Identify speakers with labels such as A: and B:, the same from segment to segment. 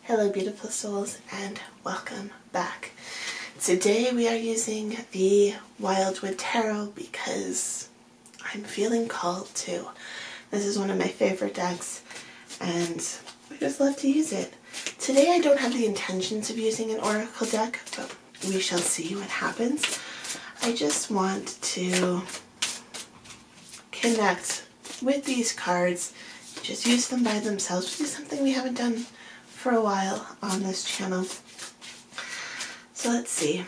A: Hello beautiful souls and welcome back. Today we are using the Wildwood Tarot because I'm feeling called to. This is one of my favorite decks and I just love to use it. Today I don't have the intentions of using an oracle deck, but we shall see what happens. I just want to connect with these cards, just use them by themselves, which is something we haven't done for a while on this channel. So let's see,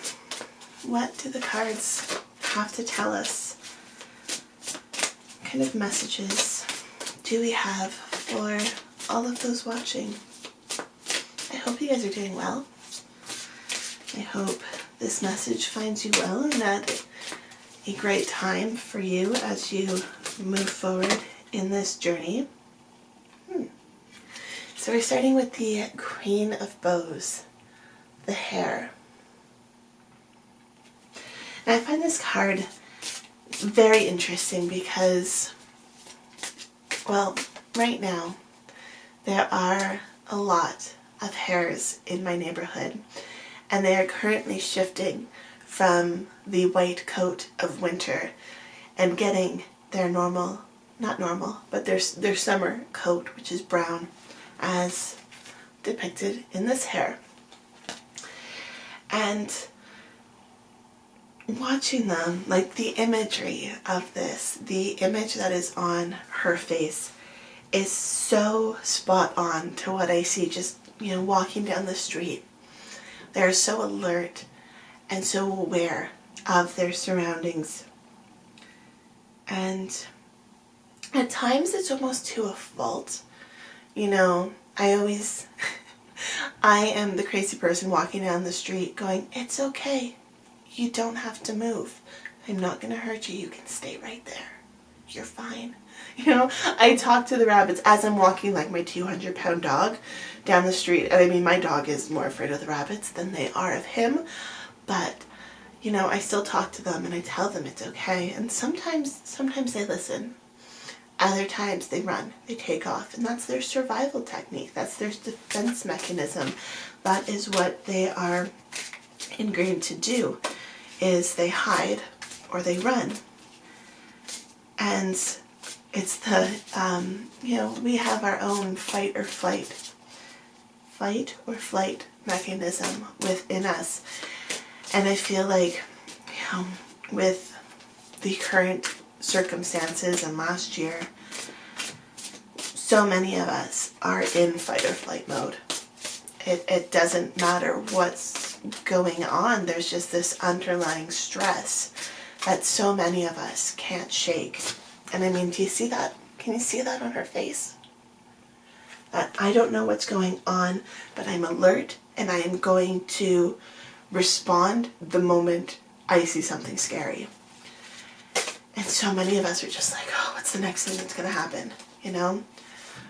A: what do the cards have to tell us? What kind of messages do we have for all of those watching? I hope you guys are doing well. I hope this message finds you well and that a great time for you as you move forward in this journey. So we're starting with the Queen of Bows, the Hare. And I find this card very interesting because, well, right now there are a lot of hares in my neighborhood, and they are currently shifting from the white coat of winter and getting their normal, not normal, but their summer coat, which is brown, as depicted in this hare. And watching them, like the imagery of this, the image that is on her face is so spot on to what I see just, walking down the street. They're so alert and so aware of their surroundings. And at times it's almost to a fault. I am the crazy person walking down the street going, it's okay. You don't have to move. I'm not going to hurt you. You can stay right there. You're fine. I talk to the rabbits as I'm walking like my 200-pound dog down the street. And I mean, my dog is more afraid of the rabbits than they are of him. But, I still talk to them and I tell them it's okay. And sometimes they listen. Other times they run, they take off, and that's their survival technique. That's their defense mechanism. That is what they are ingrained to do, is they hide or they run. And it's the, we have our own fight or flight mechanism within us. And I feel like, with the current circumstances and last year, so many of us are in fight or flight mode. It doesn't matter what's going on. There's just this underlying stress that so many of us can't shake. And I mean, do you see that? Can you see that on her face? That I don't know what's going on, but I'm alert and I am going to respond the moment I see something scary. And so many of us are just like, oh, what's the next thing that's going to happen?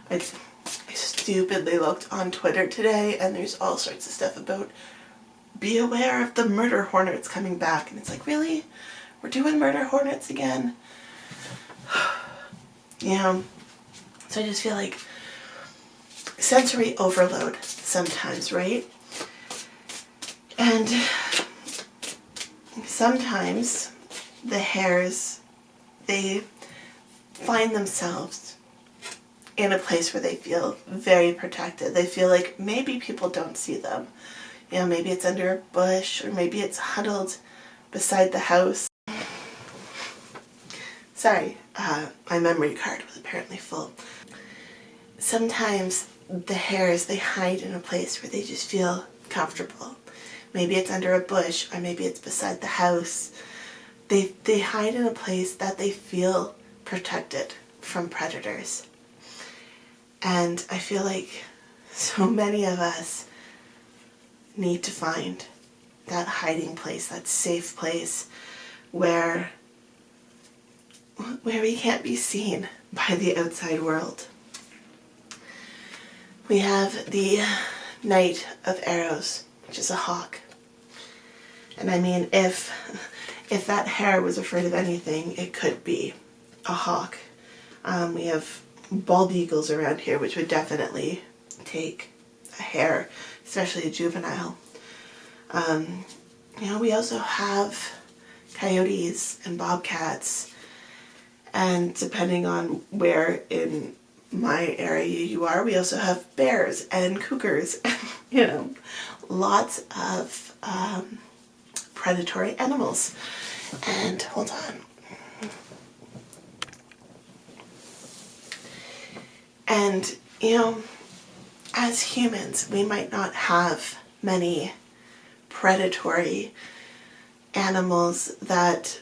A: I stupidly looked on Twitter today and there's all sorts of stuff about be aware of the murder hornets coming back. And it's like, really? We're doing murder hornets again? So I just feel like sensory overload sometimes, right? And sometimes the hares, they find themselves in a place where they feel very protected. They feel like maybe people don't see them. Maybe it's under a bush or maybe it's huddled beside the house. Sorry, my memory card was apparently full. Sometimes the hares, they hide in a place where they just feel comfortable. Maybe it's under a bush or maybe it's beside the house. They hide in a place that they feel protected from predators. And I feel like so many of us need to find that hiding place, that safe place where we can't be seen by the outside world. We have the Knight of Arrows, which is a hawk. And I mean, if that hare was afraid of anything, it could be a hawk. We have bald eagles around here, which would definitely take a hare, especially a juvenile. We also have coyotes and bobcats, and depending on where in my area you are, we also have bears and cougars, and, lots of predatory animals. And hold on. And, as humans, we might not have many predatory animals that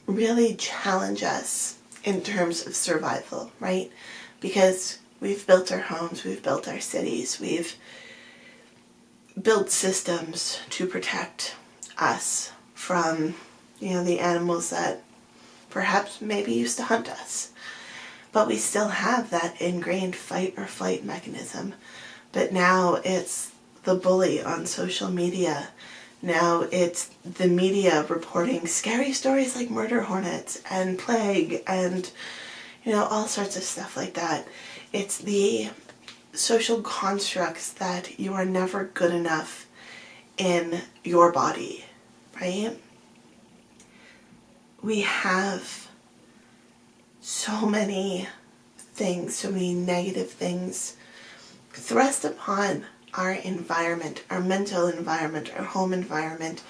A: really challenge us in terms of survival, right? Because we've built our homes, we've built our cities, we've built systems to protect us from, the animals that perhaps maybe used to hunt us. But we still have that ingrained fight or flight mechanism. But now it's the bully on social media. Now it's the media reporting scary stories like murder hornets and plague and, all sorts of stuff like that. It's the social constructs that you are never good enough in your body, right? We have so many things, so many negative things thrust upon our environment, our mental environment, our home environment,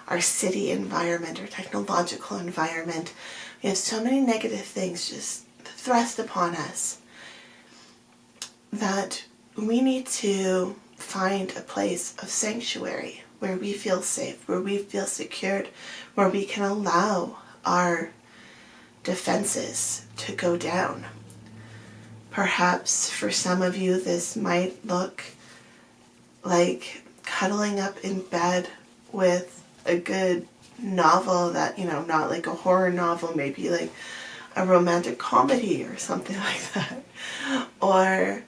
A: our city environment, our technological environment. We have so many negative things just thrust upon us that we need to find a place of sanctuary where we feel safe, where we feel secured, where we can allow our defenses to go down. Perhaps for some of you this might look like cuddling up in bed with a good novel that, not like a horror novel, maybe like a romantic comedy or something like that. Or,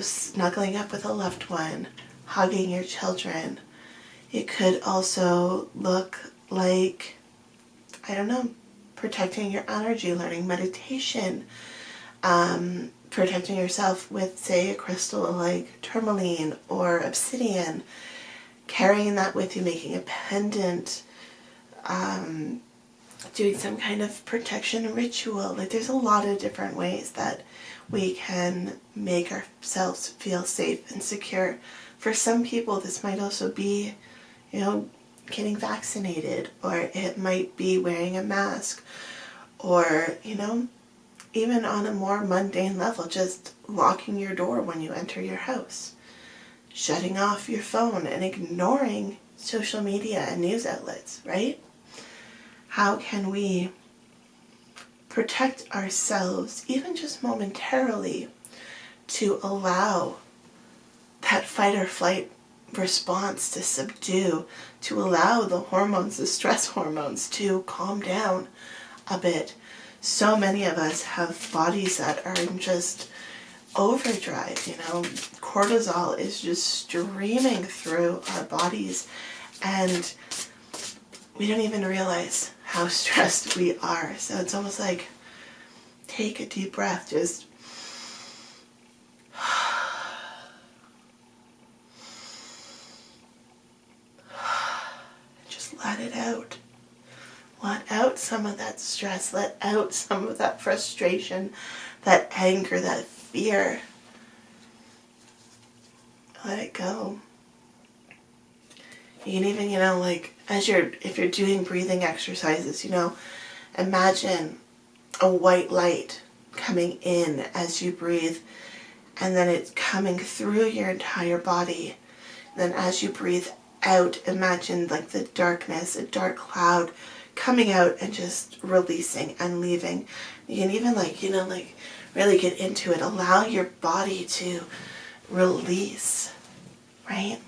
A: snuggling up with a loved one, hugging your children. It could also look like, protecting your energy, learning meditation, protecting yourself with, say, a crystal like tourmaline or obsidian, carrying that with you, making a pendant, doing some kind of protection ritual. Like, there's a lot of different ways that we can make ourselves feel safe and secure. For some people, this might also be, getting vaccinated, or it might be wearing a mask, or, even on a more mundane level, just locking your door when you enter your house, shutting off your phone and ignoring social media and news outlets, right? How can we protect ourselves, even just momentarily, to allow that fight or flight response to subdue, to allow the hormones, the stress hormones, to calm down a bit? So many of us have bodies that are in just overdrive, cortisol is just streaming through our bodies, and we don't even realize how stressed we are. So it's almost like, take a deep breath, just let it out. Let out some of that stress, let out some of that frustration, that anger, that fear. Let it go. You can even, if you're doing breathing exercises, imagine a white light coming in as you breathe, and then it's coming through your entire body. Then as you breathe out, imagine like the darkness, a dark cloud coming out and just releasing and leaving. You can even really get into it. Allow your body to release, right?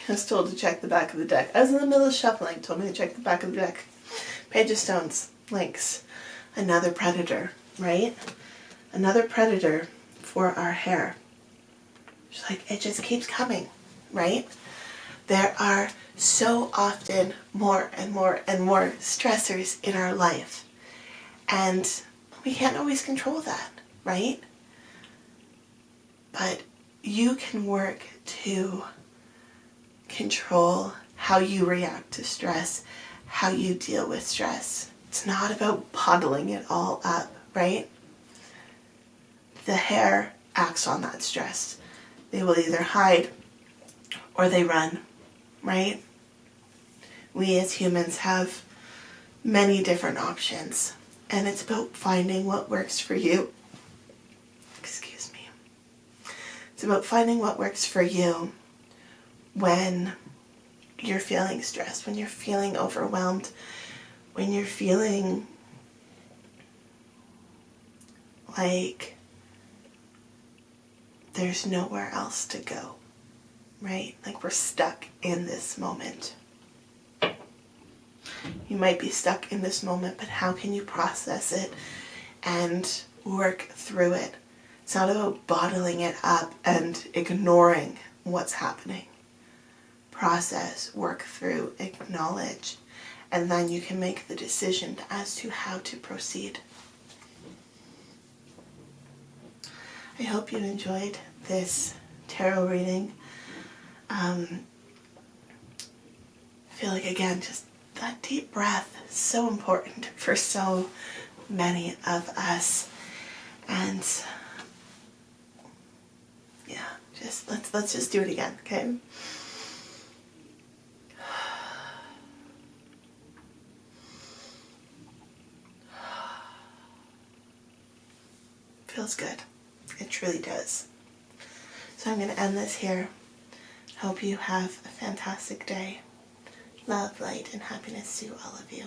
A: I was told to check the back of the deck. I was in the middle of shuffling, told me to check the back of the deck. Page of Stones, Lynx, another predator, right? Another predator for our hair. Just it just keeps coming, right? There are so often more and more and more stressors in our life, and we can't always control that, right? But you can work to control how you react to stress, how you deal with stress. It's not about bottling it all up, right? The hair acts on that stress. They will either hide or they run, right? We as humans have many different options, and it's about finding what works for you. Excuse me. It's about finding what works for you when you're feeling stressed, when you're feeling overwhelmed, when you're feeling like there's nowhere else to go, right? Like we're stuck in this moment. You might be stuck in this moment, but how can you process it and work through it? It's not about bottling it up and ignoring what's happening. Process, work through, acknowledge, and then you can make the decision as to how to proceed. I hope you enjoyed this tarot reading. I feel like, again, just that deep breath is so important for so many of us. And yeah, just let's just do it again, okay? Feels good. It truly does. So I'm going to end this here. Hope you have a fantastic day. Love, light, and happiness to all of you.